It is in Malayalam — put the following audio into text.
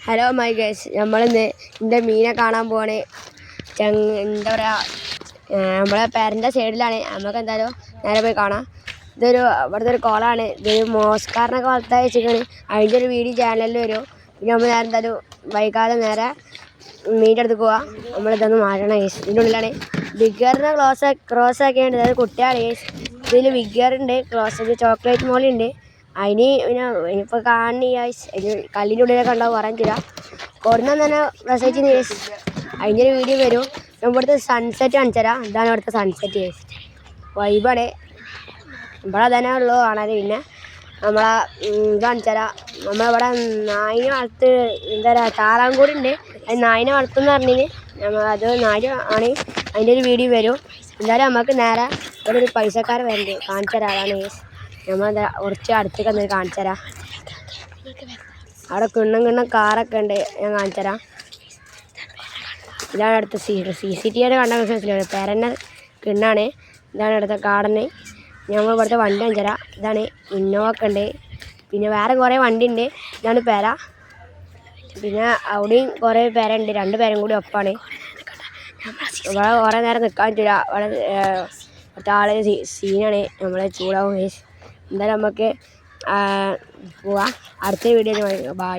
ഹലോ മൈ ഗൈസ്, നമ്മളിന്ന് എൻ്റെ മീനെ കാണാൻ പോവാണ്. എന്താ പറയുക, നമ്മളെ പേരൻ്റെ സൈഡിലാണ്. നമുക്ക് എന്തായാലും നേരെ പോയി കാണാം. ഇവിടുത്തെ ഒരു കുളമാണ്. ഇതൊരു മോസ്കാറിനൊക്കെ വളർത്താൻ വെച്ചിരിക്കുകയാണ്. അതിൻ്റെ ഒരു വീഡിയോ ചാനലിൽ വരും. പിന്നെ നമ്മൾ നേരെ എന്തായാലും വൈകാതെ നേരെ മീൻ്റെ അടുത്ത് പോവാം. നമ്മളിതൊന്ന് മാറ്റണം ഗൈസ്. ഇതിൻ്റെ ഉള്ളിലാണ് ബിഗറിനെ ക്രോസ് ആക്കിയുണ്ട്. അതായത് കുട്ടിയാണ് ഗൈസ്. ഇതിൽ ബിഗറുണ്ട്, ക്രോസ് ചോക്ലേറ്റ് മോളുണ്ട്. അതിന് പിന്നെ ഇപ്പോൾ കാണുന്ന ഗൈസ്, കല്ലിൻ്റെ ഉള്ളിലൊക്കെ ഉണ്ടാവും, പറയാൻ തരാം. കൊടുന്ന തന്നെ മെസ്സേജ് ഗൈസ്. അതിൻ്റെ ഒരു വീഡിയോ വരും. ഇവിടുത്തെ സൺസെറ്റ് കാണിച്ചു തരാം. ഇതാണ് ഇവിടുത്തെ സൺസെറ്റ് ഗൈസ്. വൈബാണ്. ഇവിടെ തന്നെ ഉള്ളൂ കാണാൻ. പിന്നെ നമ്മളെ കാണിച്ചു തരാം. നമ്മളിവിടെ നായിനെ വളർത്ത്, എന്താ പറയുക, താറാങ്കൂടി ഉണ്ട്. അത് നായിനെ വളർത്തുമെന്ന് പറഞ്ഞിന്. അത് നായ ആണ്. അതിൻ്റെ ഒരു വീഡിയോ വരും. എന്തായാലും നമുക്ക് നേരെ ഒരു പൈസക്കാരൻ വരണ്ട്, കാണിച്ചു തരാം. അതാണ് ഗൈസ്. നമ്മളെന്താ കുറച്ച് അടുത്തേക്ക് ഒന്ന് കാണിച്ചു തരാം. അവിടെ കിണ്ണം കാറൊക്കെ ഉണ്ട്, ഞാൻ കാണിച്ചു തരാം. ഇതാണ് അടുത്ത CCTV കണ്ട മനസ്സിലായി. പേരൻ്റെ കിണ്ണാണ്. ഇതാണ് അടുത്ത കാടന്. ഞങ്ങൾ ഇവിടുത്തെ വണ്ടി കാണിച്ചു തരാം. ഇതാണ് ഇന്നോവ ഒക്കെ ഉണ്ട്. പിന്നെ വേറെ കുറേ വണ്ടി ഉണ്ട്. ഇതാണ് പേര. പിന്നെ അവിടെയും കുറേ പേരുണ്ട്. 2 പേരും കൂടി ഒപ്പാണ്. ഇവിടെ കുറേ നേരം നിൽക്കാൻ പറ്റില്ല. ഇവിടെ ആള് സീനാണ്. നമ്മളെ ചൂടാവും. എന്തായാലും നമുക്ക് പോവാം. അടുത്ത വീഡിയോ. ബൈ.